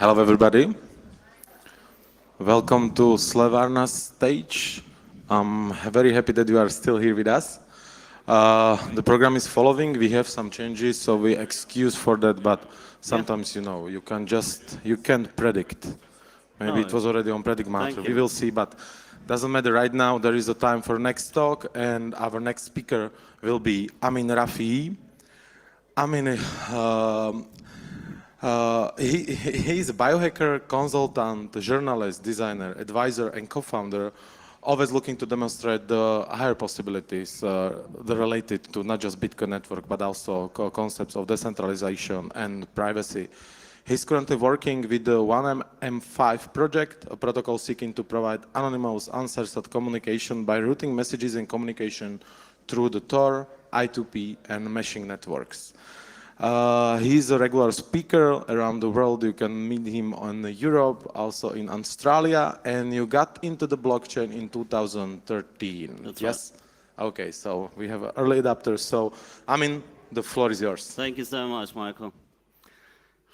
Hello, everybody. Welcome to Slevarna's stage. I'm very happy that you are still here with us. The program is following. We have some changes, so we excuse for that. But sometimes, you know, you can't predict. Maybe it was already on Predict Matter. We will see, but doesn't matter right now. There is a time for next talk, and our next speaker will be Amin Rafiee. Amin, he is a biohacker, consultant, journalist, designer, advisor, and co-founder, always looking to demonstrate the higher possibilities related to not just Bitcoin network, but also concepts of decentralization and privacy. He's currently working with the 1M5 project, a protocol seeking to provide anonymous uncensored communication by routing messages and communication through the Tor, I2P, and meshing networks. He's a regular speaker around the world. You can meet him in Europe, also in Australia, and you got into the blockchain in 2013. That's yes? Right. Okay, so we have early adopters. So, I mean, the floor is yours. Thank you so much, Michael.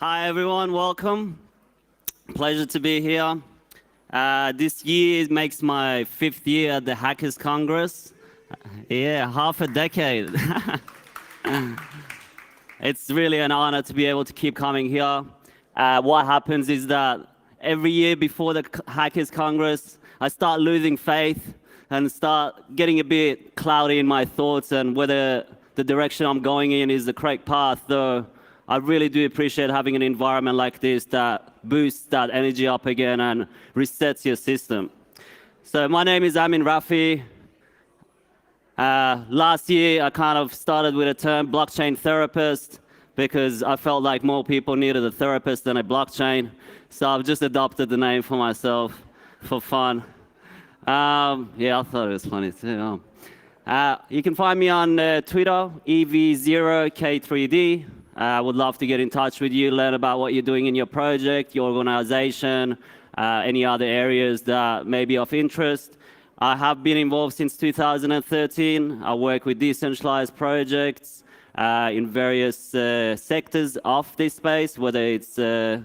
Hi, everyone. Welcome. Pleasure to be here. This year makes my 5th year at the Hackers Congress. Yeah, half a decade. It's really an honor to be able to keep coming here. What happens is that every year before the Hackers Congress, I start losing faith and start getting a bit cloudy in my thoughts and whether the direction I'm going in is the correct path, though I really do appreciate having an environment like this that boosts that energy up again and resets your system. So my name is Amin Rafiee. Last year, I kind of started with a term, blockchain therapist, because I felt like more people needed a therapist than a blockchain. So I've just adopted the name for myself for fun. Yeah, I thought it was funny too. You can find me on Twitter, EV0K3D. I would love to get in touch with you, learn about what you're doing in your project, your organization, any other areas that may be of interest. I have been involved since 2013. I work with decentralized projects in various sectors of this space, whether it's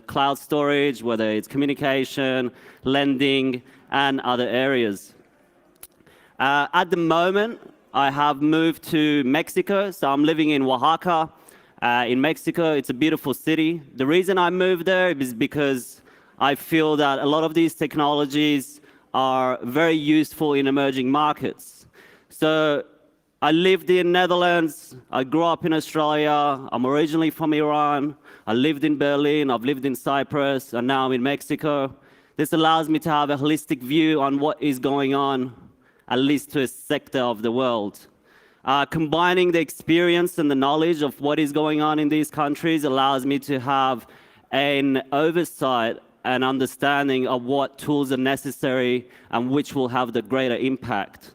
cloud storage, whether it's communication, lending, and other areas. At the moment, I have moved to Mexico, so I'm living in Oaxaca. In Mexico, it's a beautiful city. The reason I moved there is because I feel that a lot of these technologies are very useful in emerging markets. So I lived in Netherlands, I grew up in Australia, I'm originally from Iran, I lived in Berlin, I've lived in Cyprus, and now I'm in Mexico. This allows me to have a holistic view on what is going on, at least to a sector of the world. Combining the experience and the knowledge of what is going on in these countries allows me to have an oversight and understanding of what tools are necessary and which will have the greater impact.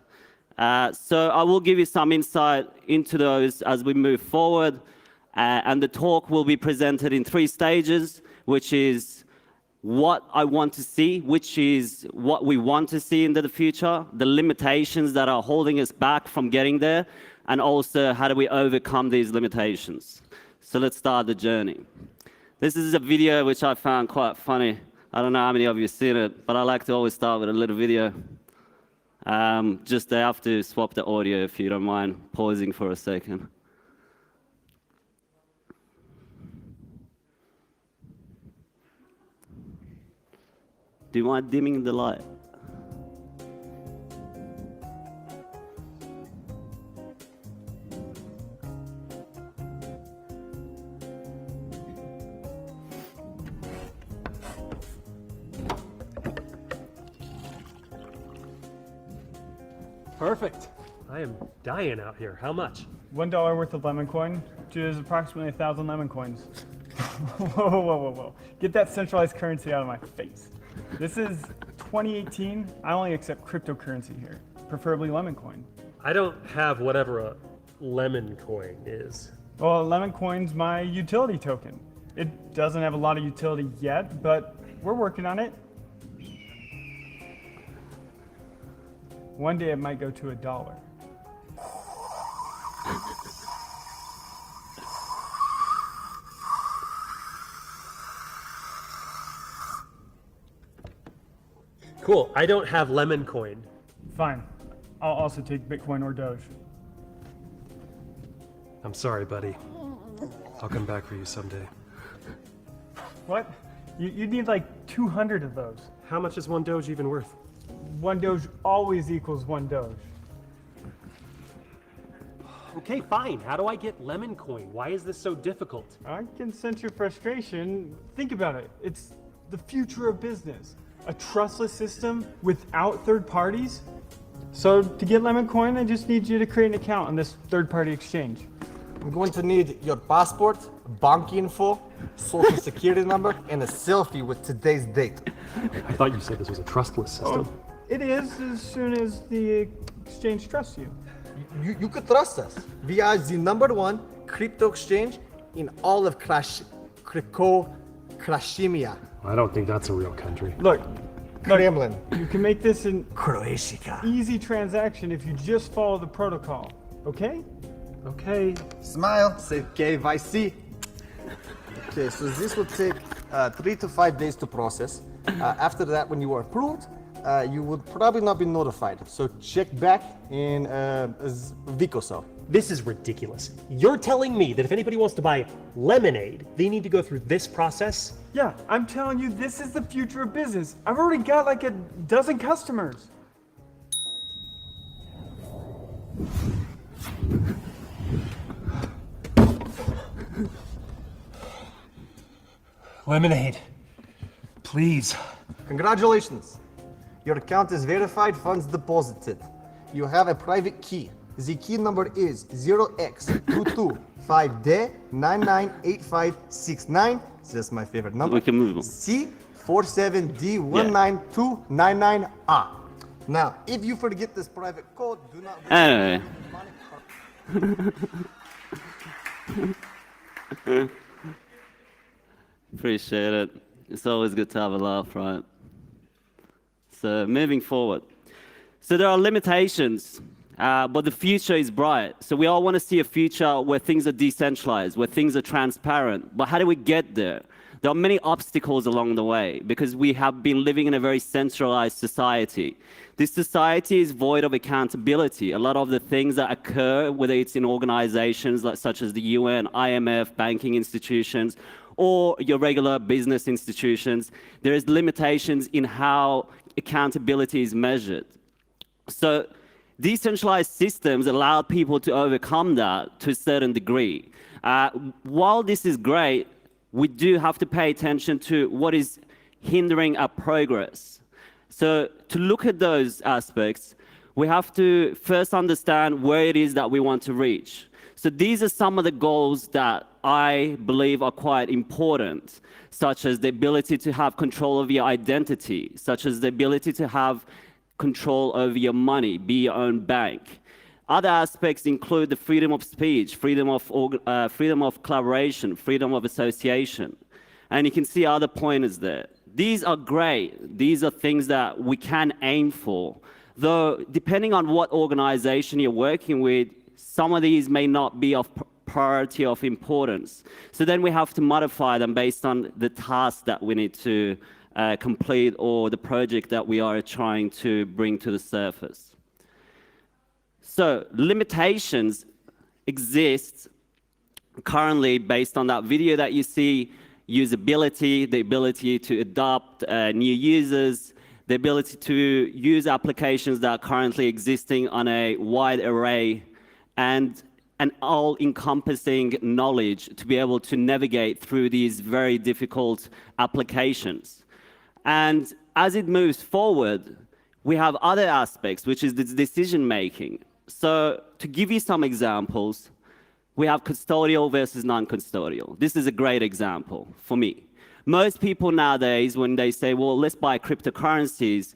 So I will give you some insight into those as we move forward. And the talk will be presented in 3 stages, which is what I want to see, which is what we want to see into the future, the limitations that are holding us back from getting there, and also how do we overcome these limitations. So let's start the journey. This is a video which I found quite funny. I don't know how many of you have seen it, but I like to always start with a little video. Just I have to swap the audio if you don't mind pausing for a second. Do you mind dimming the light? Perfect. I am dying out here. How much? $1 worth of lemon coin, which is approximately 1,000 lemon coins. Whoa, whoa, whoa, whoa. Get that centralized currency out of my face. This is 2018. I only accept cryptocurrency here, preferably lemon coin. I don't have whatever a lemon coin is. Well, lemon coin's my utility token. It doesn't have a lot of utility yet, but we're working on it. One day it might go to $1. Cool. I don't have lemon coin. Fine. I'll also take Bitcoin or Doge. I'm sorry, buddy. I'll come back for you someday. What? You'd need like 200 of those. How much is one Doge even worth? One Doge always equals one Doge. Okay, fine. How do I get lemon coin? Why is this so difficult? I can sense your frustration. Think about it. It's the future of business. A trustless system without third parties. So to get lemon coin, I just need you to create an account on this third-party exchange. I'm going to need your passport, bank info, social security number, and a selfie with today's date. I thought you said this was a trustless system. It is as soon as the exchange trusts you. You could trust us. We are the #1 crypto exchange in all of Krashimia. I don't think that's a real country. Look, Kremlin. you can make this an Croatia. easy transaction if you just follow the protocol, okay? Okay. Smile, say KYC. Okay, so this will take 3 to 5 days to process. After that, when you are approved, you would probably not be notified. So check back in a week or so. This is ridiculous. You're telling me that if anybody wants to buy lemonade, they need to go through this process? Yeah, I'm telling you, this is the future of business. I've already got like a dozen customers. Lemonade. Please. Congratulations. Your account is verified, funds deposited. You have a private key. The key number is 0x225D998569. That's my favorite number. We can move on. C47D192999A. Now, if you forget this private code, do not... Anyway. Appreciate it. It's always good to have a laugh, right? So moving forward. So there are limitations, but the future is bright. So we all want to see a future where things are decentralized, where things are transparent. But how do we get there? There are many obstacles along the way because we have been living in a very centralized society. This society is void of accountability. A lot of the things that occur, whether it's in organizations such as the UN, IMF, banking institutions, or your regular business institutions, there is limitations in how accountability is measured. So decentralized systems allow people to overcome that to a certain degree. While this is great, we do have to pay attention to what is hindering our progress. So to look at those aspects, we have to first understand where it is that we want to reach. So these are some of the goals that I believe are quite important, such as the ability to have control of your identity, such as the ability to have control over your money, be your own bank. Other aspects include the freedom of speech, freedom of collaboration, freedom of association. And you can see other pointers there. These are great. These are things that we can aim for. Though, depending on what organization you're working with, some of these may not be of priority of importance. So then we have to modify them based on the task that we need to complete or the project that we are trying to bring to the surface. So limitations exist currently based on that video that you see, usability, the ability to adopt new users, the ability to use applications that are currently existing on a wide array, and an all-encompassing knowledge to be able to navigate through these very difficult applications. And as it moves forward, we have other aspects, which is the decision-making. So to give you some examples, we have custodial versus non-custodial. This is a great example for me. Most people nowadays, when they say, well, let's buy cryptocurrencies,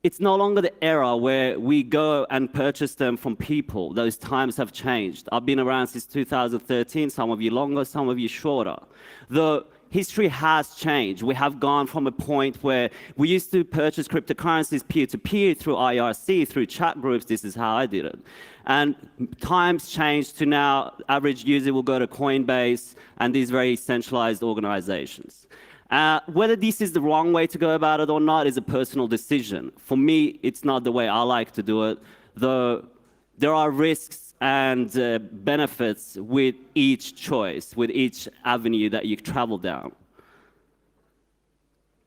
it's no longer the era where we go and purchase them from people. Those times have changed. I've been around since 2013, some of you longer, some of you shorter. The history has changed. We have gone from a point where we used to purchase cryptocurrencies peer-to-peer through IRC, through chat groups. This is how I did it. And times changed to now average user will go to Coinbase and these very centralized organizations. Whether this is the wrong way to go about it or not is a personal decision. For me, it's not the way I like to do it, though there are risks and benefits with each choice, with each avenue that you travel down.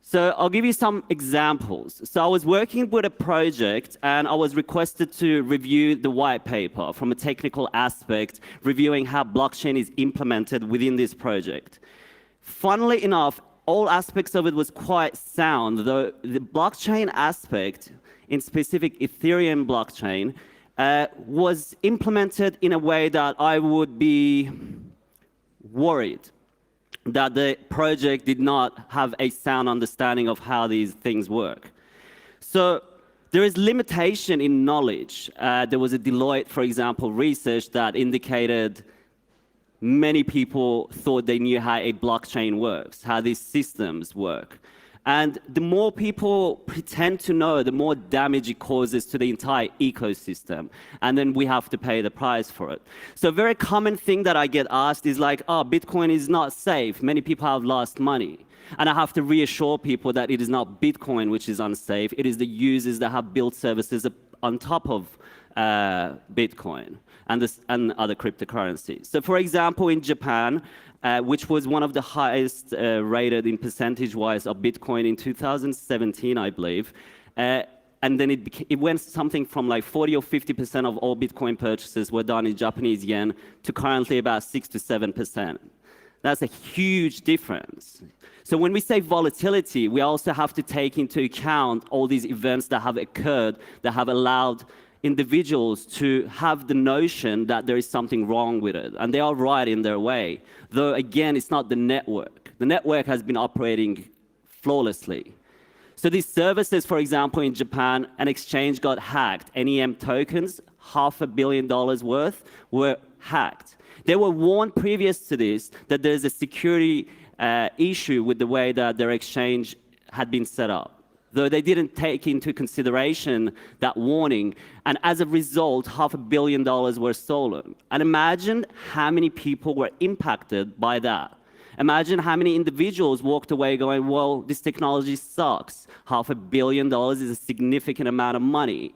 So I'll give you some examples. So I was working with a project and I was requested to review the white paper from a technical aspect, reviewing how blockchain is implemented within this project. Funnily enough, all aspects of it was quite sound, though the blockchain aspect, in specific Ethereum blockchain, was implemented in a way that I would be worried that the project did not have a sound understanding of how these things work. So there is limitation in knowledge. There was a Deloitte, for example, research that indicated many people thought they knew how a blockchain works, how these systems work. And the more people pretend to know, the more damage it causes to the entire ecosystem. And then we have to pay the price for it. So a very common thing that I get asked is like, oh, Bitcoin is not safe. Many people have lost money. And I have to reassure people that it is not Bitcoin which is unsafe. It is the users that have built services on top of Bitcoin and other cryptocurrencies. So for example, in Japan, which was one of the highest rated in percentage-wise of Bitcoin in 2017, I believe. And then it went something from like 40 or 50% of all Bitcoin purchases were done in Japanese yen to currently about 6 to 7%. That's a huge difference. So when we say volatility, we also have to take into account all these events that have occurred that have allowed individuals to have the notion that there is something wrong with it, and they are right in their way. Though again, it's not the network. The network has been operating flawlessly. So these services, for example, in Japan, an exchange got hacked. NEM tokens, $500 million worth, were hacked. They were warned previous to this that there's a security issue with the way that their exchange had been set up, though they didn't take into consideration that warning. And as a result, $500 million were stolen. And imagine how many people were impacted by that. Imagine how many individuals walked away going, well, this technology sucks. $500 million is a significant amount of money.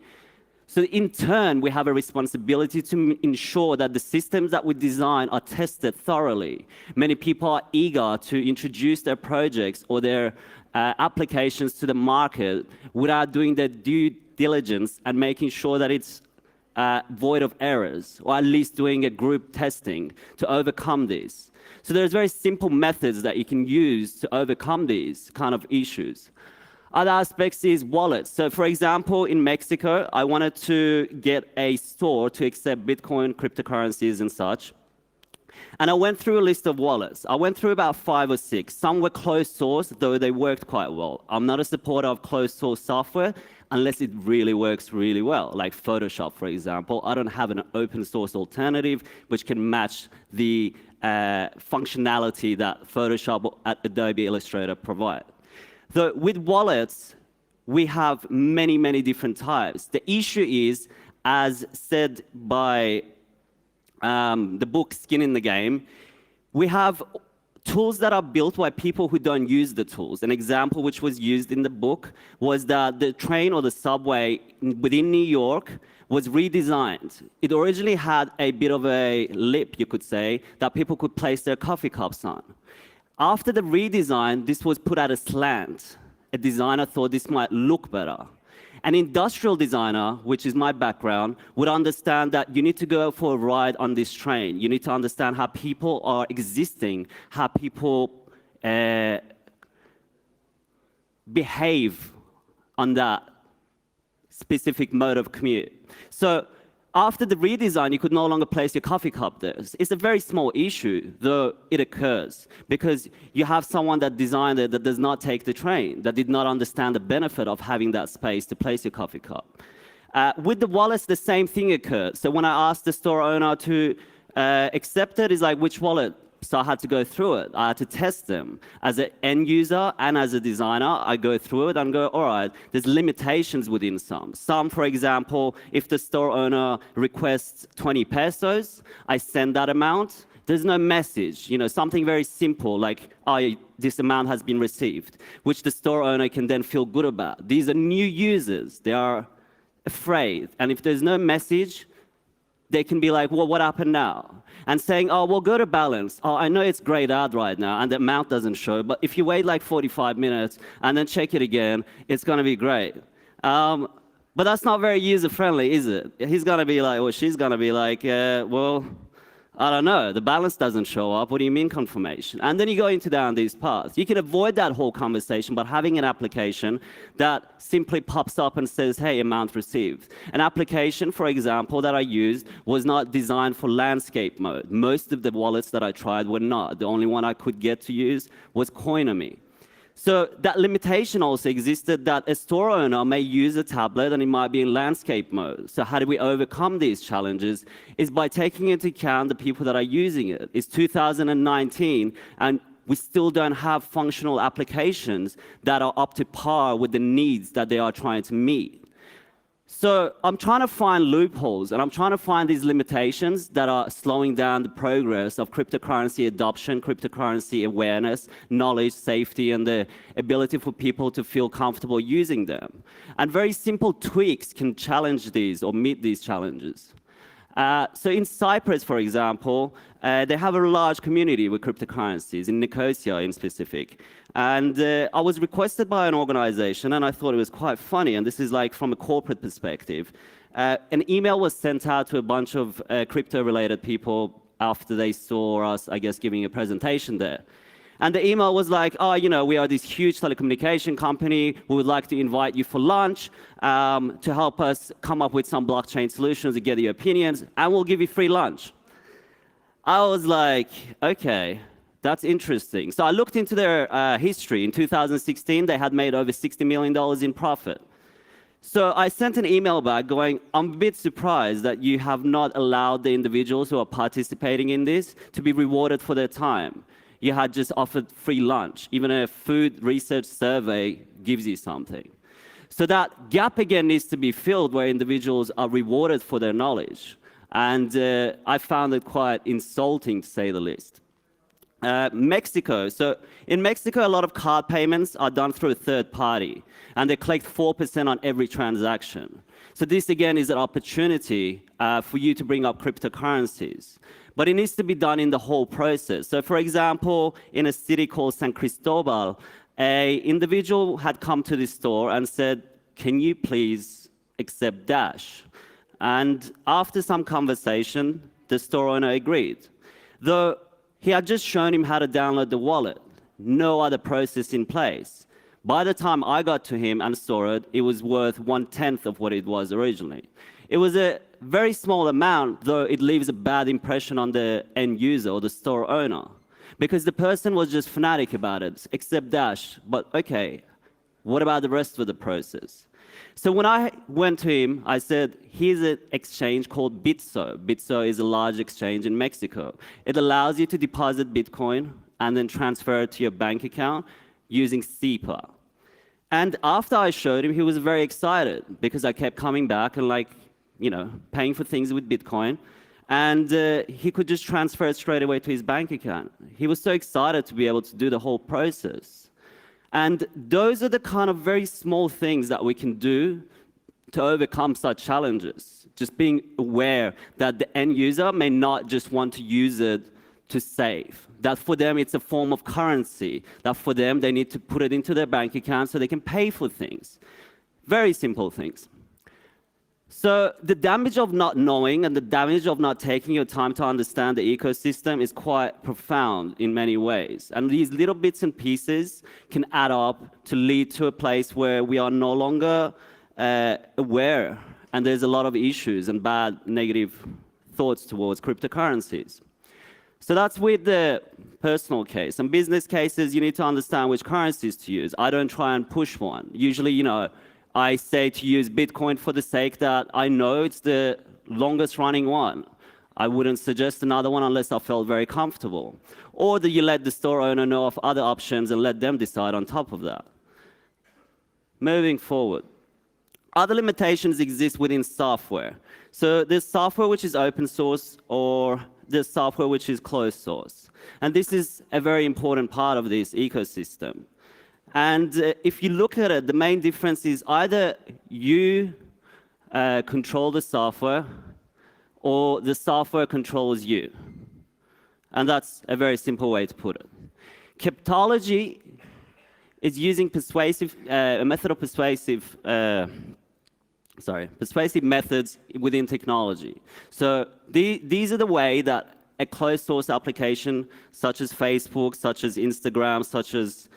So in turn, we have a responsibility to ensure that the systems that we design are tested thoroughly. Many people are eager to introduce their projects or their applications to the market without doing their due diligence and making sure that it's void of errors, or at least doing a group testing to overcome this. So there's very simple methods that you can use to overcome these kind of issues. Other aspects is wallets. So for example, in Mexico, I wanted to get a store to accept Bitcoin, cryptocurrencies and such. And I went through a list of wallets. I went through about 5 or 6. Some were closed source, though they worked quite well. I'm not a supporter of closed source software unless it really works really well, like Photoshop, for example. I don't have an open source alternative which can match the functionality that Photoshop at Adobe Illustrator provide. Though with wallets, we have many, many different types. The issue is, as said by the book Skin in the Game, we have tools that are built by people who don't use the tools. An example which was used in the book was that the train or the subway within New York was redesigned. It originally had a bit of a lip, you could say, that people could place their coffee cups on. After the redesign, this was put at a slant. A designer thought this might look better. An industrial designer, which is my background, would understand that you need to go for a ride on this train. You need to understand how people are existing, how people behave on that specific mode of commute. So after the redesign, you could no longer place your coffee cup there. It's a very small issue, though it occurs, because you have someone that designed it that does not take the train, that did not understand the benefit of having that space to place your coffee cup. With the wallets, the same thing occurred. So when I asked the store owner to accept it, it's like, which wallet? So I had to go through it. I had to test them. As an end user and as a designer, I go through it and go, all right, there's limitations within some. Some, for example, if the store owner requests 20 pesos, I send that amount. There's no message, something very simple like, oh, this amount has been received, which the store owner can then feel good about. These are new users. They are afraid. And if there's no message, they can be like, well, what happened now? And saying, oh, well, go to balance. Oh, I know it's grayed out right now and the amount doesn't show, but if you wait like 45 minutes and then check it again, it's going to be great. But that's not very user-friendly, is it? He's going to be like, or she's going to be like, well, I don't know, the balance doesn't show up. What do you mean confirmation? And then you go down these paths. You can avoid that whole conversation by having an application that simply pops up and says, hey, amount received. An application, for example, that I used was not designed for landscape mode. Most of the wallets that I tried were not. The only one I could get to use was Coinomi. So that limitation also existed that a store owner may use a tablet and it might be in landscape mode. So how do we overcome these challenges? Is by taking into account the people that are using it. It's 2019 and we still don't have functional applications that are up to par with the needs that they are trying to meet. So I'm trying to find loopholes and I'm trying to find these limitations that are slowing down the progress of cryptocurrency adoption, cryptocurrency awareness, knowledge, safety, and the ability for people to feel comfortable using them. And very simple tweaks can challenge these or meet these challenges. So in Cyprus, for example, they have a large community with cryptocurrencies, in Nicosia in specific. And I was requested by an organization, and I thought it was quite funny, and this is like from a corporate perspective. An email was sent out to a bunch of crypto-related people after they saw us, I guess, giving a presentation there. And the email was like, oh, we are this huge telecommunication company. We would like to invite you for lunch to help us come up with some blockchain solutions to get your opinions, and we'll give you free lunch. I was like, okay, that's interesting. So I looked into their history. In 2016, they had made over $60 million in profit. So I sent an email back going, I'm a bit surprised that you have not allowed the individuals who are participating in this to be rewarded for their time. You had just offered free lunch. Even a food research survey gives you something. So that gap again needs to be filled where individuals are rewarded for their knowledge. And I found it quite insulting, to say the least. Mexico. So in Mexico, a lot of card payments are done through a third party, and they collect 4% on every transaction. So this, again, is an opportunity for you to bring up cryptocurrencies. But it needs to be done in the whole process. So for example, in a city called San Cristobal, an individual had come to the store and said, can you please accept Dash? And after some conversation, the store owner agreed. Though he had just shown him how to download the wallet, no other process in place. By the time I got to him and saw it, it was worth 1/10 of what it was originally. It was a very small amount, though it leaves a bad impression on the end user or the store owner, because the person was just fanatic about it, accept Dash, but okay, what about the rest of the process? So when I went to him, I said, here's an exchange called Bitso. Bitso is a large exchange in Mexico. It allows you to deposit Bitcoin and then transfer it to your bank account using SEPA. And after I showed him, he was very excited because I kept coming back and paying for things with Bitcoin. And he could just transfer it straight away to his bank account. He was so excited to be able to do the whole process. And those are the kind of very small things that we can do to overcome such challenges. Just being aware that the end user may not just want to use it to save. That for them, it's a form of currency. That for them, they need to put it into their bank account so they can pay for things. Very simple things. So the damage of not knowing and the damage of not taking your time to understand the ecosystem is quite profound in many ways. And these little bits and pieces can add up to lead to a place where we are no longer aware, and there's a lot of issues and bad negative thoughts towards cryptocurrencies. So that's with the personal case. And business cases, you need to understand which currencies to use. I don't try and push one. Usually, I say to use Bitcoin for the sake that I know it's the longest running one. I wouldn't suggest another one unless I felt very comfortable. Or that you let the store owner know of other options and let them decide on top of that. Moving forward. Other limitations exist within software. So there's software which is open source or the software which is closed source. And this is a very important part of this ecosystem. And if you look at it, the main difference is either you control the software or the software controls you. And that's a very simple way to put it. Cryptology is using a method of persuasive methods within technology. So these are the way that a closed source application such as Facebook, such as Instagram, such as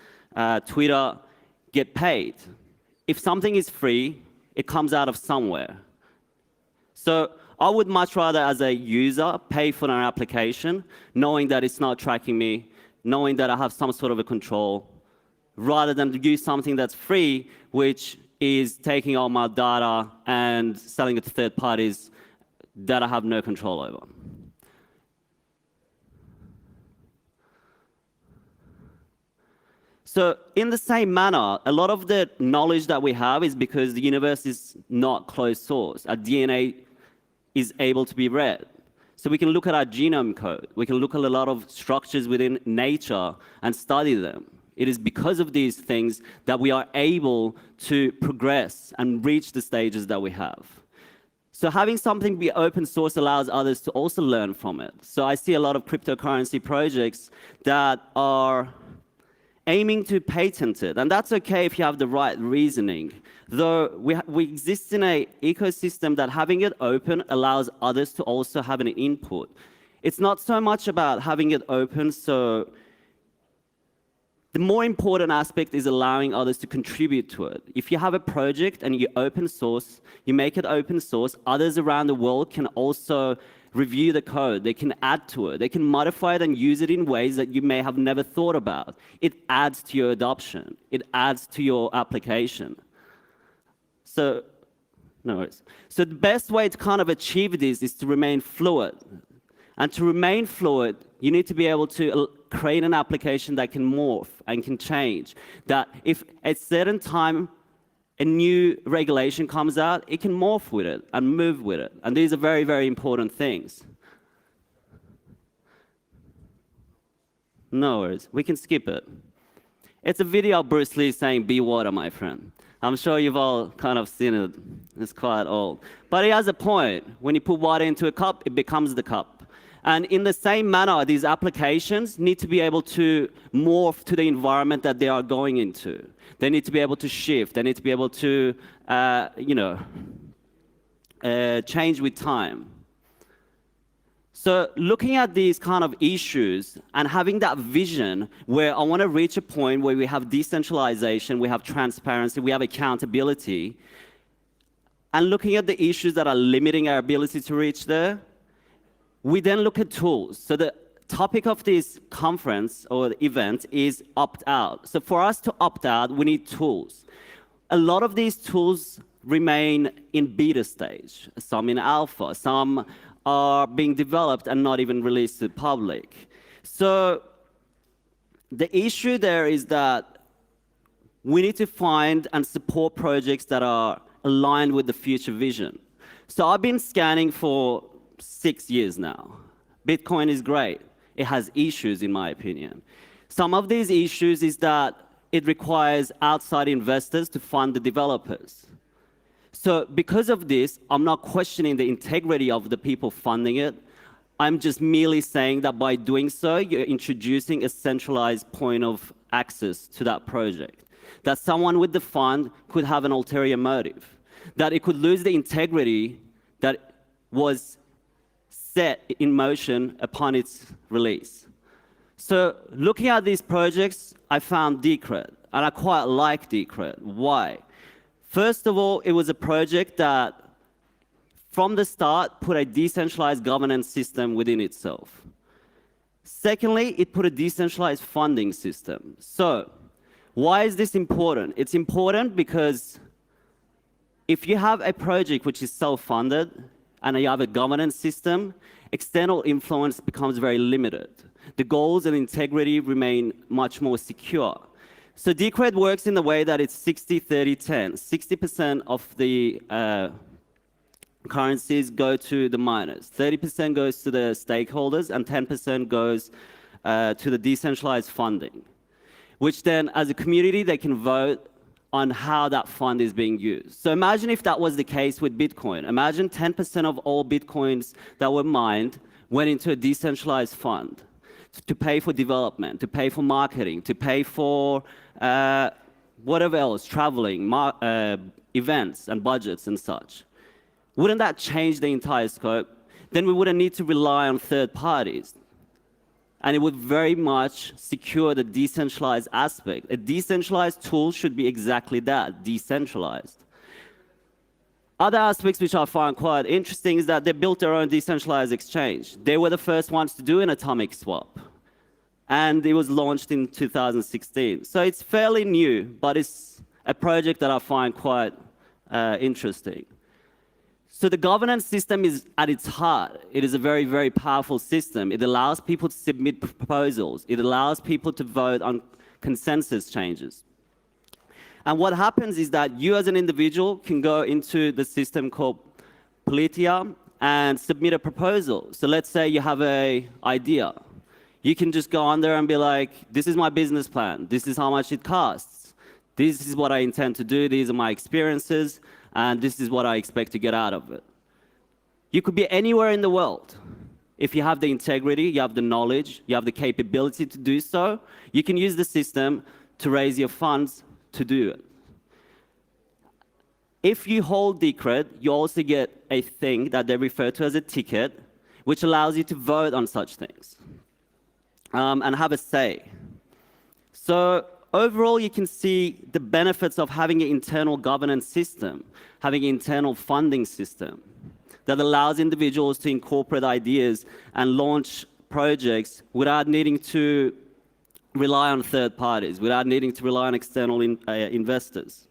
Twitter get paid. If something is free, it comes out of somewhere. So I would much rather, as a user, pay for an application, knowing that it's not tracking me, knowing that I have some sort of a control, rather than to use something that's free, which is taking all my data and selling it to third parties that I have no control over. So in the same manner, a lot of the knowledge that we have is because the universe is not closed source. Our DNA is able to be read. So we can look at our genome code. We can look at a lot of structures within nature and study them. It is because of these things that we are able to progress and reach the stages that we have. So having something be open source allows others to also learn from it. So I see a lot of cryptocurrency projects that are aiming to patent it. And that's okay if you have the right reasoning. Though we exist in an ecosystem that having it open allows others to also have an input. It's not so much about having it open, so the more important aspect is allowing others to contribute to it. If you have a project and you open source, you make it open source, others around the world can also review the code, they can add to it, they can modify it and use it in ways that you may have never thought about. It adds to your adoption, it adds to your application. So, no worries. So the best way to kind of achieve this is to remain fluid. And to remain fluid, you need to be able to create an application that can morph and can change. That if at a certain time a new regulation comes out, it can morph with it and move with it. And these are very, very important things. No worries, we can skip it. It's a video of Bruce Lee saying, "Be water, my friend." I'm sure you've all kind of seen it. It's quite old. But he has a point. When you put water into a cup, it becomes the cup. And in the same manner, these applications need to be able to morph to the environment that they are going into. They need to be able to shift. They need to be able to, change with time. So looking at these kind of issues and having that vision where I want to reach a point where we have decentralization, we have transparency, we have accountability, and looking at the issues that are limiting our ability to reach there, we then look at tools. So the topic of this conference or event is opt out. So for us to opt out, we need tools. A lot of these tools remain in beta stage, some in alpha, some are being developed and not even released to the public. So the issue there is that we need to find and support projects that are aligned with the future vision. So I've been scanning for 6 years now. Bitcoin is great. It has issues, in my opinion. Some of these issues is that it requires outside investors to fund the developers. So because of this, I'm not questioning the integrity of the people funding it. I'm just merely saying that by doing so, you're introducing a centralized point of access to that project. That someone with the fund could have an ulterior motive. That it could lose the integrity that was set in motion upon its release. So looking at these projects, I found Decred, and I quite like Decred. Why? First of all, it was a project that from the start put a decentralized governance system within itself. Secondly, it put a decentralized funding system. So why is this important? It's important because if you have a project which is self-funded and you have a governance system, external influence becomes very limited. The goals and integrity remain much more secure. So Decred works in the way that it's 60-30-10. 60% of the currencies go to the miners. 30% goes to the stakeholders and 10% goes to the decentralized funding, which then as a community, they can vote on how that fund is being used. So imagine if that was the case with Bitcoin. Imagine 10% of all Bitcoins that were mined went into a decentralized fund to pay for development, to pay for marketing, to pay for whatever else, traveling, events and budgets and such. Wouldn't that change the entire scope? Then we wouldn't need to rely on third parties. And it would very much secure the decentralized aspect. A decentralized tool should be exactly that, decentralized. Other aspects which I find quite interesting is that they built their own decentralized exchange. They were the first ones to do an atomic swap. And it was launched in 2016. So it's fairly new, but it's a project that I find quite interesting. So the governance system is at its heart. It is a very, very powerful system. It allows people to submit proposals. It allows people to vote on consensus changes. And what happens is that you as an individual can go into the system called Politia and submit a proposal. So let's say you have an idea. You can just go on there and be like, this is my business plan. This is how much it costs. This is what I intend to do. These are my experiences. And this is what I expect to get out of it. You could be anywhere in the world. If you have the integrity, you have the knowledge, you have the capability to do so, you can use the system to raise your funds to do it. If you hold Decred, you also get a thing that they refer to as a ticket, which allows you to vote on such things and have a say. So overall, you can see the benefits of having an internal governance system, having an internal funding system that allows individuals to incorporate ideas and launch projects without needing to rely on third parties, without needing to rely on external investors.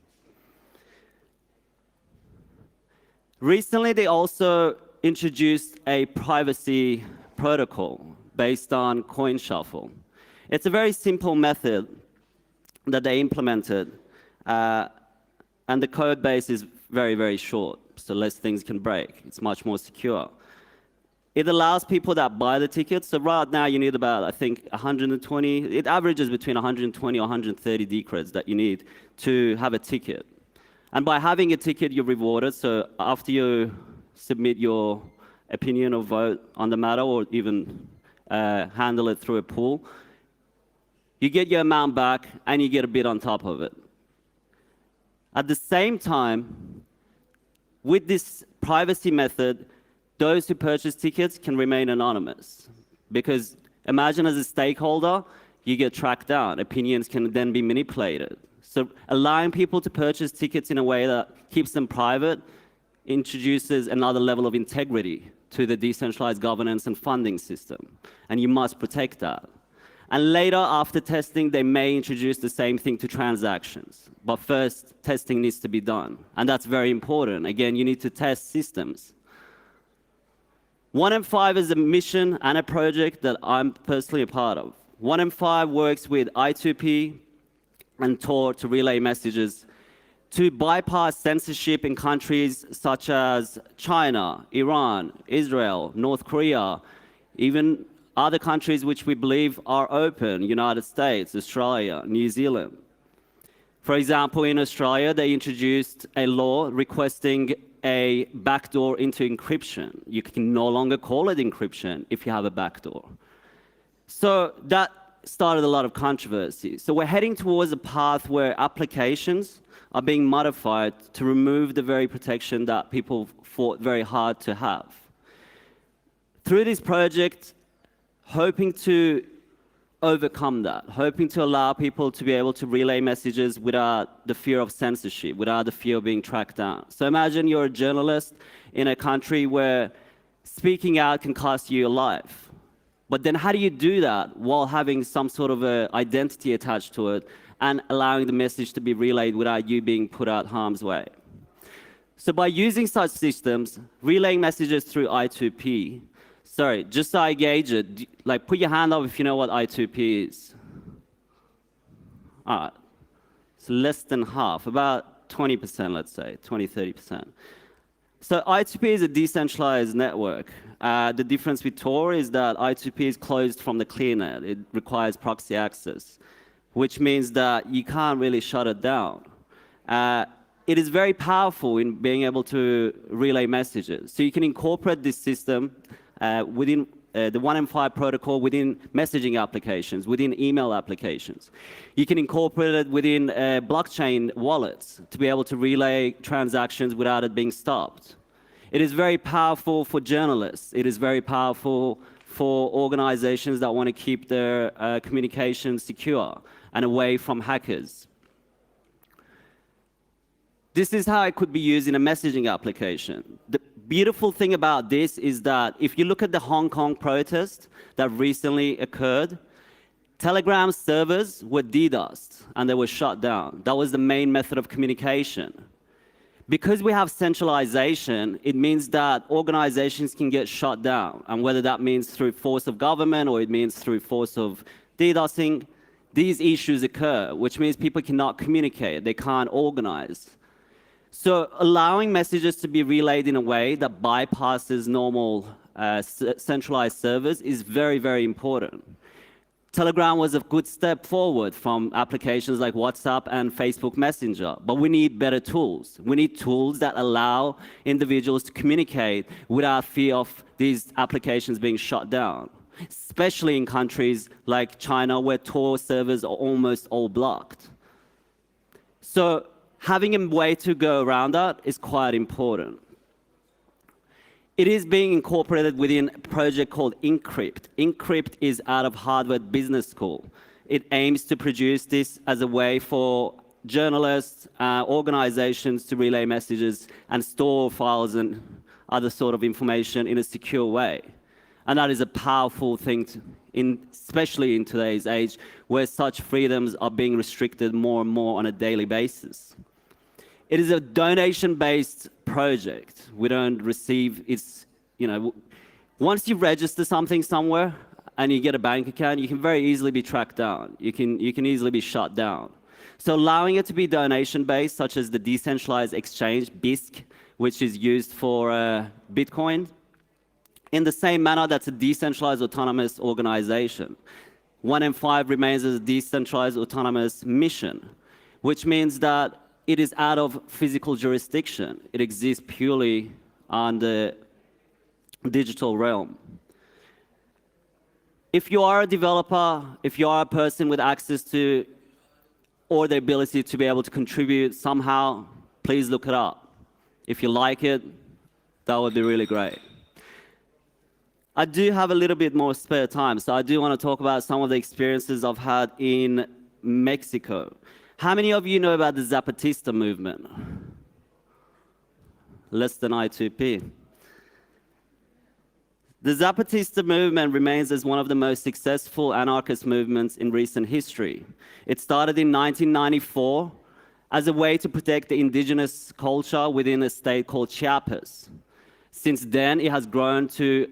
Recently, they also introduced a privacy protocol based on coin shuffle. It's a very simple method that they implemented, and the code base is very, very short, so less things can break. It's much more secure. It allows people that buy the tickets, so right now you need about, I think, 120, it averages between 120 or 130 Decreds that you need to have a ticket. And by having a ticket, you're rewarded, so after you submit your opinion or vote on the matter, or even handle it through a pool, you get your amount back and you get a bit on top of it. At the same time, with this privacy method, those who purchase tickets can remain anonymous. Because imagine as a stakeholder, you get tracked down. Opinions can then be manipulated. So allowing people to purchase tickets in a way that keeps them private introduces another level of integrity to the decentralized governance and funding system. And you must protect that. And later, after testing, they may introduce the same thing to transactions. But first, testing needs to be done. And that's very important. Again, you need to test systems. 1M5 is a mission and a project that I'm personally a part of. 1M5 works with I2P and Tor to relay messages to bypass censorship in countries such as China, Iran, Israel, North Korea, even other countries which we believe are open, United States, Australia, New Zealand. For example, in Australia, they introduced a law requesting a backdoor into encryption. You can no longer call it encryption if you have a backdoor. So that started a lot of controversy. So we're heading towards a path where applications are being modified to remove the very protection that people fought very hard to have. Through this project, hoping to overcome that, hoping to allow people to be able to relay messages without the fear of censorship, without the fear of being tracked down. So imagine you're a journalist in a country where speaking out can cost you your life. But then how do you do that while having some sort of a identity attached to it and allowing the message to be relayed without you being put out harm's way? So by using such systems, relaying messages through I2P, sorry, just so I gauge it, like put your hand up if you know what I2P is. All right, it's less than half, about 20%, let's say, 20, 30%. So I2P is a decentralized network. The difference with Tor is that I2P is closed from the clearnet. It requires proxy access, which means that you can't really shut it down. It is very powerful in being able to relay messages. So you can incorporate this system within the 1M5 protocol within messaging applications, within email applications. You can incorporate it within blockchain wallets to be able to relay transactions without it being stopped. It is very powerful for journalists. It is very powerful for organizations that want to keep their communication secure and away from hackers. This is how it could be used in a messaging application. The beautiful thing about this is that if you look at the Hong Kong protest that recently occurred, Telegram servers were DDoSed and they were shut down. That was the main method of communication. Because we have centralization, it means that organizations can get shut down, and whether that means through force of government or it means through force of DDoSing, these issues occur, which means people cannot communicate, they can't organize. So allowing messages to be relayed in a way that bypasses normal centralized servers is very, very important. Telegram was a good step forward from applications like WhatsApp and Facebook Messenger, but we need better tools. We need tools that allow individuals to communicate without fear of these applications being shut down, especially in countries like China where Tor servers are almost all blocked. So having a way to go around that is quite important. It is being incorporated within a project called Encrypt. Encrypt is out of Harvard Business School. It aims to produce this as a way for journalists, organizations to relay messages and store files and other sort of information in a secure way. And that is a powerful thing, especially in today's age, where such freedoms are being restricted more and more on a daily basis. It is a donation-based project. We don't receive, once you register something somewhere and you get a bank account, you can very easily be tracked down. You can easily be shut down. So allowing it to be donation-based, such as the decentralized exchange, BISC, which is used for Bitcoin, in the same manner that's a decentralized autonomous organization. 1M5 remains as a decentralized autonomous mission, which means that it is out of physical jurisdiction. It exists purely on the digital realm. If you are a developer, if you are a person with access to or the ability to be able to contribute somehow, please look it up. If you like it, that would be really great. I do have a little bit more spare time, so I do want to talk about some of the experiences I've had in Mexico. How many of you know about the Zapatista movement? Less than I2P. The Zapatista movement remains as one of the most successful anarchist movements in recent history. It started in 1994 as a way to protect the indigenous culture within a state called Chiapas. Since then, it has grown to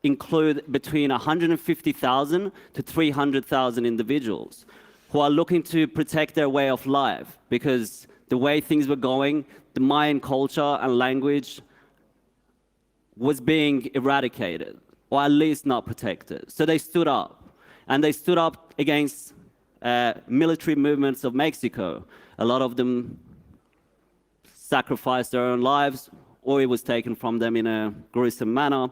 include between 150,000 to 300,000 individuals who are looking to protect their way of life, because the way things were going, the Mayan culture and language was being eradicated, or at least not protected. So they stood up, and they stood up against military movements of Mexico. A lot of them sacrificed their own lives, or it was taken from them in a gruesome manner.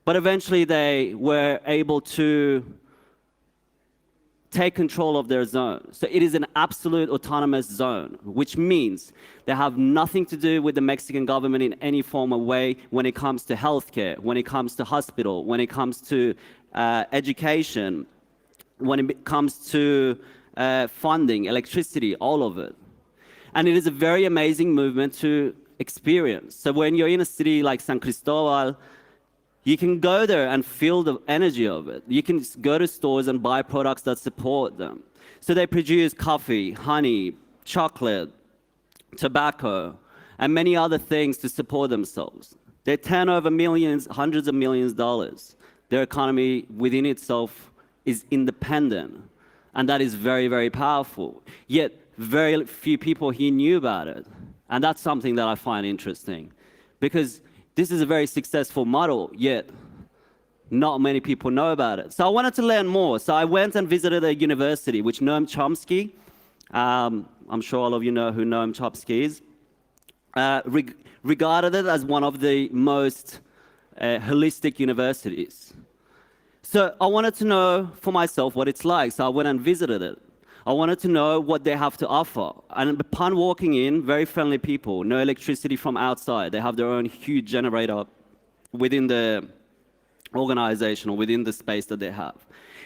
But eventually they were able to take control of their zone. So it is an absolute autonomous zone, which means they have nothing to do with the Mexican government in any form or way when it comes to healthcare, when it comes to hospital, when it comes to education, when it comes to funding, electricity, all of it. And it is a very amazing movement to experience. So when you're in a city like San Cristobal, you can go there and feel the energy of it. You can go to stores and buy products that support them. So they produce coffee, honey, chocolate, tobacco, and many other things to support themselves. They turn over millions, hundreds of millions of dollars. Their economy within itself is independent, and that is very, very powerful. Yet very few people here knew about it, and that's something that I find interesting. because this is a very successful model, yet not many people know about it. So I wanted to learn more. So I went and visited a university, which Noam Chomsky, I'm sure all of you know who Noam Chomsky is, regarded it as one of the most holistic universities. So I wanted to know for myself what it's like. So I went and visited it. I wanted to know what they have to offer. And upon walking in, very friendly people, no electricity from outside. They have their own huge generator within the organization or within the space that they have.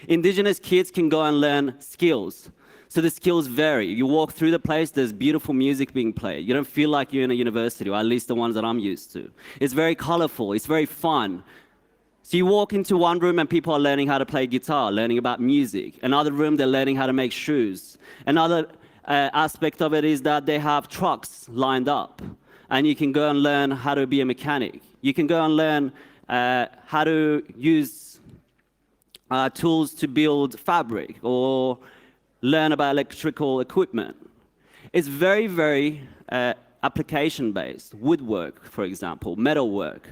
Indigenous kids can go and learn skills. So the skills vary. You walk through the place, there's beautiful music being played. You don't feel like you're in a university, or at least the ones that I'm used to. It's very colorful, it's very fun. So you walk into one room and people are learning how to play guitar, learning about music. Another room, they're learning how to make shoes. Another aspect of it is that they have trucks lined up, and you can go and learn how to be a mechanic. You can go and learn how to use tools to build fabric, or learn about electrical equipment. It's very, very application-based. Woodwork, for example, metalwork.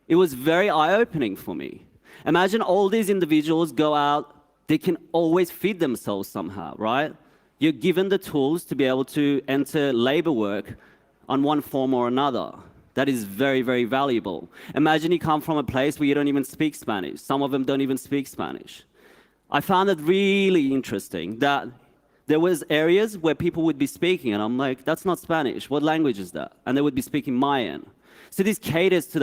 It was very eye-opening for me. Imagine all these individuals go out, they can always feed themselves somehow, right? You're given the tools to be able to enter labor work on one form or another. That is very, very valuable. Imagine you come from a place where you don't even speak Spanish. Some of them don't even speak Spanish. I found it really interesting that there was areas where people would be speaking, and I'm like, that's not Spanish. What language is that? And they would be speaking Mayan. So this caters to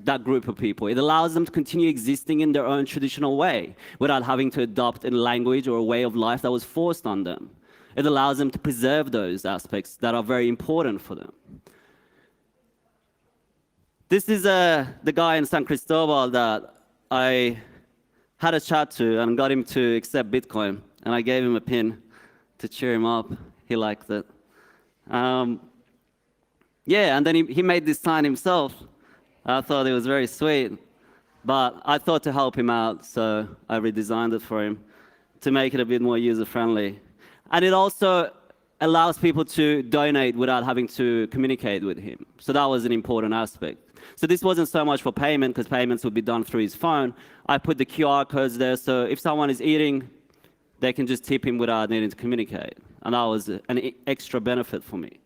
that group of people. It allows them to continue existing in their own traditional way without having to adopt a language or a way of life that was forced on them. It allows them to preserve those aspects that are very important for them. This is the guy in San Cristobal that I had a chat to and got him to accept Bitcoin, and I gave him a pin to cheer him up. He liked it. Yeah, and then he made this sign himself. I thought it was very sweet, but I thought to help him out, so I redesigned it for him to make it a bit more user-friendly. And it also allows people to donate without having to communicate with him. So that was an important aspect. So this wasn't so much for payment, because payments would be done through his phone. I put the QR codes there, so if someone is eating, they can just tip him without needing to communicate. And that was an extra benefit for me.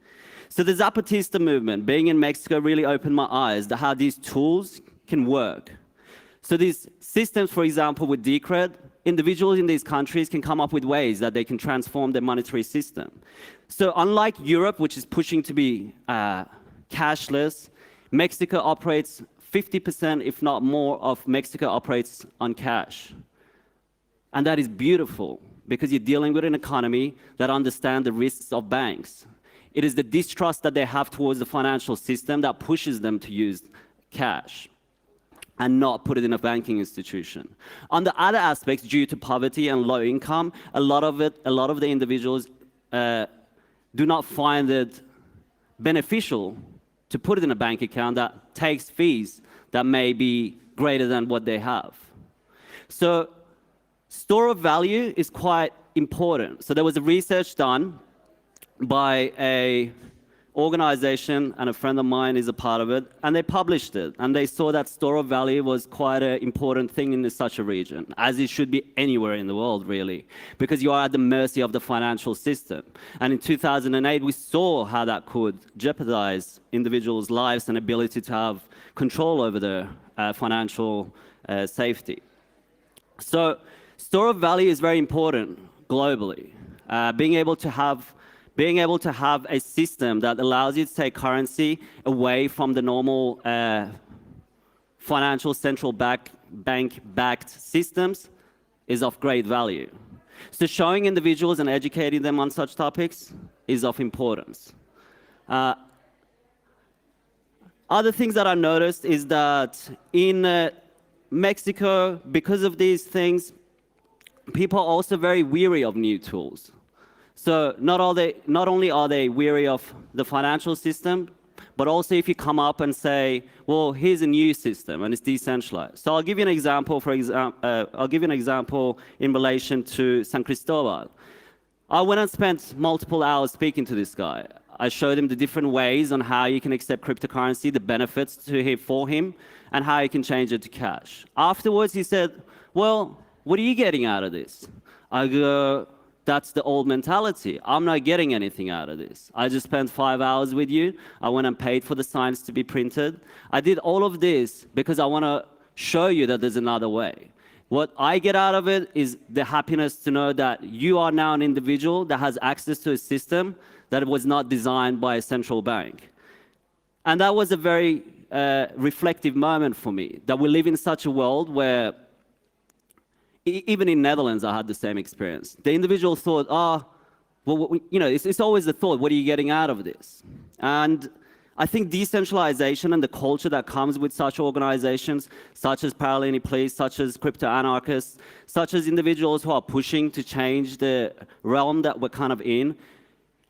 So the Zapatista movement, being in Mexico, really opened my eyes to how these tools can work. So these systems, for example, with Decred, individuals in these countries can come up with ways that they can transform their monetary system. So unlike Europe, which is pushing to be cashless, Mexico operates 50%, if not more, of Mexico operates on cash. And that is beautiful, because you're dealing with an economy that understands the risks of banks. It is the distrust that they have towards the financial system that pushes them to use cash and not put it in a banking institution. On the other aspects, due to poverty and low income, a lot of the individuals do not find it beneficial to put it in a bank account that takes fees that may be greater than what they have. So store of value is quite important. So there was a research done by a organization, and a friend of mine is a part of it, and they published it, and they saw that store of value was quite an important thing in such a region, as it should be anywhere in the world, really, because you are at the mercy of the financial system. And in 2008, we saw how that could jeopardize individuals' lives and ability to have control over their financial safety. So store of value is very important globally. Being able to have a system that allows you to take currency away from the normal financial central bank-backed systems is of great value. So showing individuals and educating them on such topics is of importance. Other things that I noticed is that in Mexico, because of these things, people are also very weary of new tools. So not only are they weary of the financial system, but also if you come up and say, well, here's a new system and it's decentralized. So I'll give you an example. I'll give you an example in relation to San Cristobal. I went and spent multiple hours speaking to this guy. I showed him the different ways on how you can accept cryptocurrency, the benefits for him, and how you can change it to cash. Afterwards, he said, well, what are you getting out of this? I go, that's the old mentality. I'm not getting anything out of this. I just spent 5 hours with you. I went and paid for the signs to be printed. I did all of this because I want to show you that there's another way. What I get out of it is the happiness to know that you are now an individual that has access to a system that was not designed by a central bank. And that was a very reflective moment for me, that we live in such a world where even in Netherlands, I had the same experience. The individual thought, well, you know, it's always the thought, what are you getting out of this? And I think decentralization and the culture that comes with such organizations, such as Paralini Police, such as crypto anarchists, such as individuals who are pushing to change the realm that we're kind of in,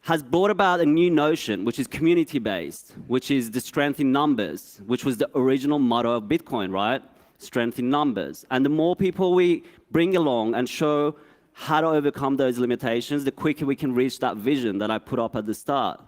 has brought about a new notion, which is community-based, which is the strength in numbers, which was the original motto of Bitcoin, right? Strength in numbers. And the more people we bring along and show how to overcome those limitations, the quicker we can reach that vision that I put up at the start.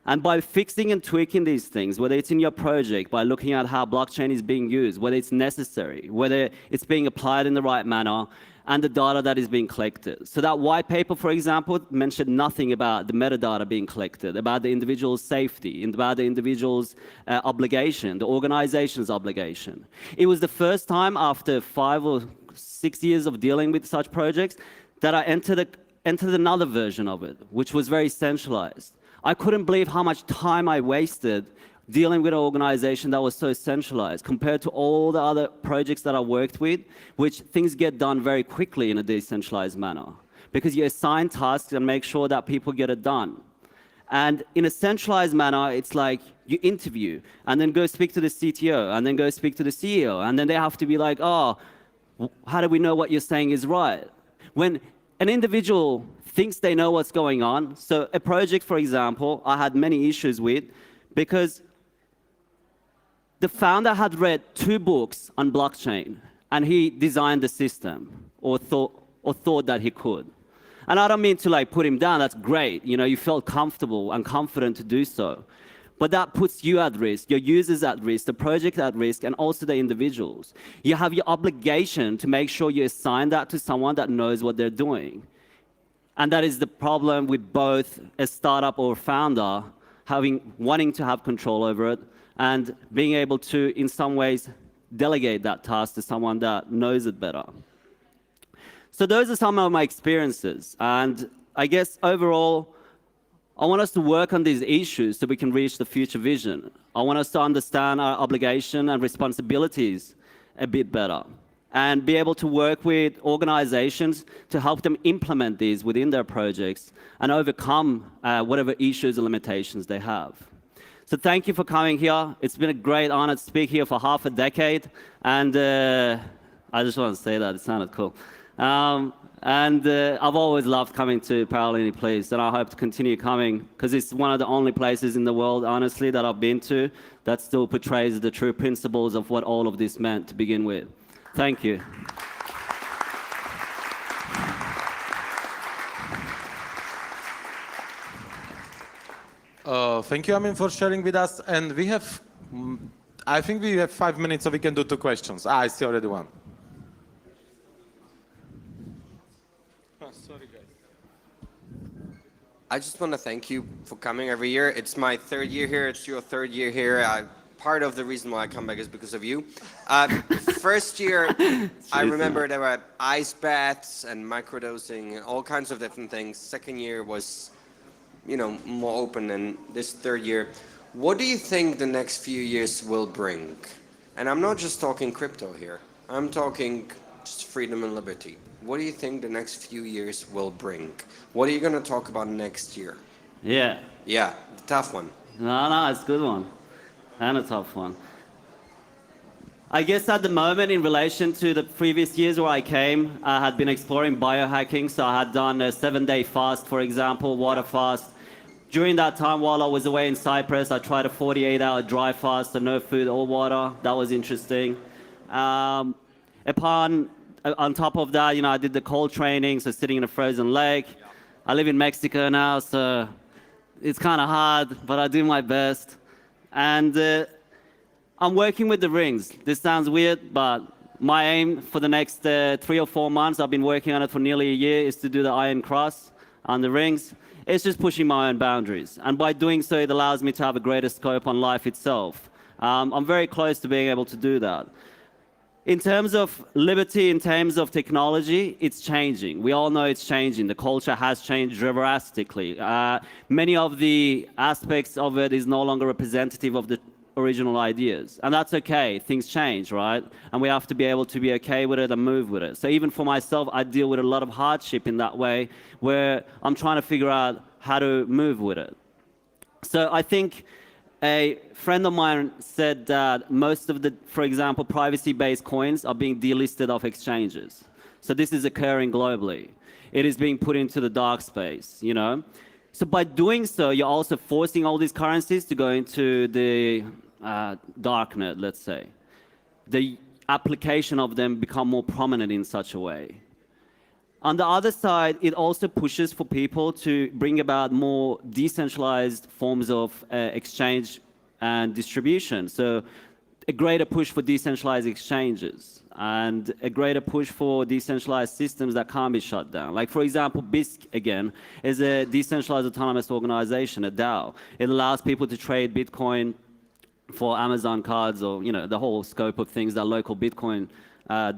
And by fixing and tweaking these things, whether it's in your project, by looking at how blockchain is being used, whether it's necessary, whether it's being applied in the right manner, and the data that is being collected. So that white paper, for example, mentioned nothing about the metadata being collected, about the individual's safety, and about the individual's obligation, the organization's obligation. It was the first time after 5 or 6 years of dealing with such projects that I entered another version of it, which was very centralized. I couldn't believe how much time I wasted dealing with an organization that was so centralized compared to all the other projects that I worked with, which things get done very quickly in a decentralized manner because you assign tasks and make sure that people get it done. And in a centralized manner, it's like you interview and then go speak to the CTO and then go speak to the CEO. And then they have to be like, oh, how do we know what you're saying is right? When an individual thinks they know what's going on, so a project, for example, I had many issues with because the founder had read 2 books on blockchain and he designed the system or thought that he could. And I don't mean to like put him down, that's great. You know, you felt comfortable and confident to do so. But that puts you at risk, your users at risk, the project at risk, and also the individuals. You have your obligation to make sure you assign that to someone that knows what they're doing. And that is the problem with both a startup or founder wanting to have control over it and being able to, in some ways, delegate that task to someone that knows it better. So those are some of my experiences. And I guess overall, I want us to work on these issues so we can reach the future vision. I want us to understand our obligation and responsibilities a bit better and be able to work with organizations to help them implement these within their projects and overcome whatever issues or limitations they have. So thank you for coming here. It's been a great honor to speak here for half a decade. And I just want to say that, it sounded cool. I've always loved coming to Paralini Police, and I hope to continue coming because it's one of the only places in the world, honestly, that I've been to that still portrays the true principles of what all of this meant to begin with. Thank you. Thank you, Amin, for sharing with us. And we have, I think we have 5 minutes, so we can do 2 questions. I see already one. Sorry, guys. I just want to thank you for coming every year. It's my 3rd year here. It's your 3rd year here. Part of the reason why I come back is because of you. First year, I remember there were ice baths and microdosing and all kinds of different things. 2nd year was, you know, more open, and this 3rd year. What do you think the next few years will bring? And I'm not just talking crypto here. I'm talking just freedom and liberty. What do you think the next few years will bring? What are you going to talk about next year? Yeah. Yeah, the tough one. No, it's a good one. And a tough one. I guess at the moment, in relation to the previous years where I came, I had been exploring biohacking. So I had done a 7-day fast, for example, water fast. During that time, while I was away in Cyprus, I tried a 48-hour dry fast, so no food or water. That was interesting. On top of that, you know, I did the cold training, so sitting in a frozen lake. I live in Mexico now, so It's kind of hard, but I do my best. And I'm working with the rings. This sounds weird, but my aim for the next 3 or 4 months, I've been working on it for nearly a year, is to do the iron cross on the rings. It's just pushing my own boundaries. And by doing so, it allows me to have a greater scope on life itself. I'm very close to being able to do that. In terms of liberty, in terms of technology, it's changing. We all know it's changing. The culture has changed drastically. Many of the aspects of it is no longer representative of the original ideas. And that's okay. Things change, right? And we have to be able to be okay with it and move with it. So even for myself, I deal with a lot of hardship in that way, where I'm trying to figure out how to move with it. So I think a friend of mine said that most of the, for example, privacy-based coins are being delisted off exchanges. So this is occurring globally. It is being put into the dark space, you know? So by doing so, you're also forcing all these currencies to go into the darknet, let's say. The application of them become more prominent in such a way. On the other side, it also pushes for people to bring about more decentralized forms of exchange and distribution. So a greater push for decentralized exchanges and a greater push for decentralized systems that can't be shut down. Like, for example, BISC, again, is a decentralized autonomous organization, a DAO. It allows people to trade Bitcoin for Amazon cards, or, you know, the whole scope of things that local Bitcoin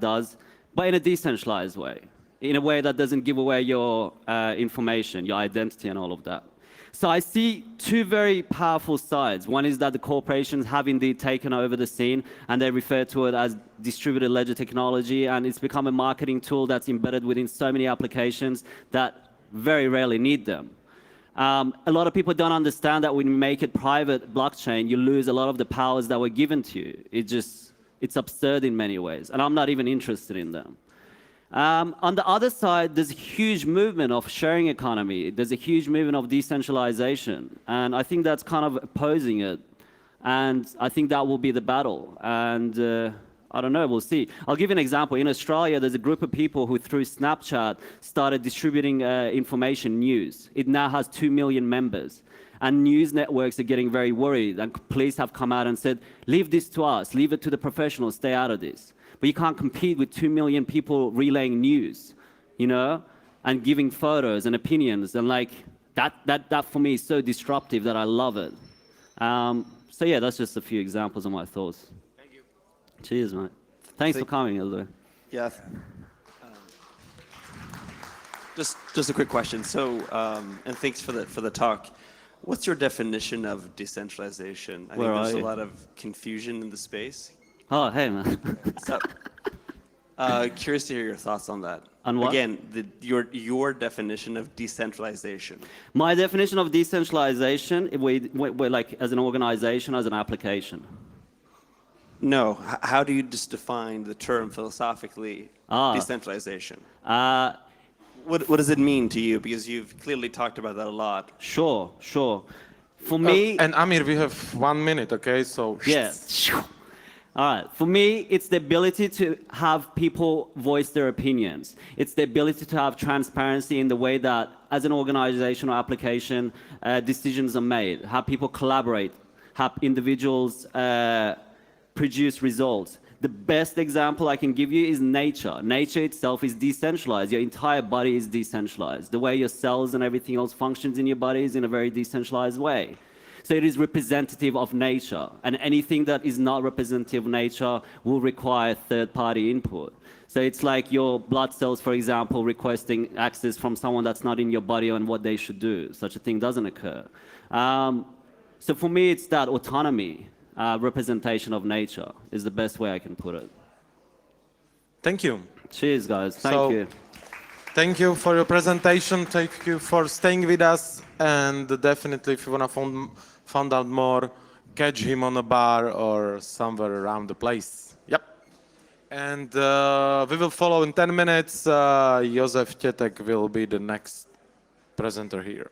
does, but in a decentralized way, in a way that doesn't give away your information, your identity and all of that. So I see two very powerful sides. One is that the corporations have indeed taken over the scene, and they refer to it as distributed ledger technology, and it's become a marketing tool that's embedded within so many applications that very rarely need them. A lot of people don't understand that when you make it private blockchain, you lose a lot of the powers that were given to you. It's absurd in many ways, and I'm not even interested in them. On the other side, there's a huge movement of sharing economy. There's a huge movement of decentralization, and I think that's kind of opposing it. And I think that will be the battle. And I don't know, we'll see. I'll give you an example. In Australia, there's a group of people who, through Snapchat, started distributing information news. It now has 2 million members. And news networks are getting very worried. And police have come out and said, leave this to us, leave it to the professionals, stay out of this. But you can't compete with 2 million people relaying news, you know, and giving photos and opinions. And like, that for me is so disruptive that I love it. So yeah, that's just a few examples of my thoughts. Thank you. Cheers, mate. Thanks for coming, Ildo. Yeah. Just a quick question. So, and thanks for the talk. What's your definition of decentralization? I think there's a lot of confusion in the space. Oh, hey, man. So, curious to hear your thoughts on that. On what? Again, your definition of decentralization. My definition of decentralization, we're like as an organization, as an application. No. How do you just define the term philosophically, decentralization? What does it mean to you? Because you've clearly talked about that a lot. Sure. For me... And Amir, we have 1 minute, okay? So... Yeah. All right. For me, it's the ability to have people voice their opinions. It's the ability to have transparency in the way that, as an organization or application, decisions are made, how people collaborate, how individuals produce results. The best example I can give you is nature. Nature itself is decentralized. Your entire body is decentralized. The way your cells and everything else functions in your body is in a very decentralized way. So it is representative of nature, and anything that is not representative of nature will require third-party input. So it's like your blood cells, for example, requesting access from someone that's not in your body on what they should do. Such a thing doesn't occur. So for me, it's that autonomy, representation of nature is the best way I can put it. Thank you. Cheers, guys. Thank you. Thank you for your presentation. Thank you for staying with us. And definitely, if you want to find out more, catch him on a bar or somewhere around the place. Yep. And we will follow in 10 minutes. Josef Tetek will be the next presenter here.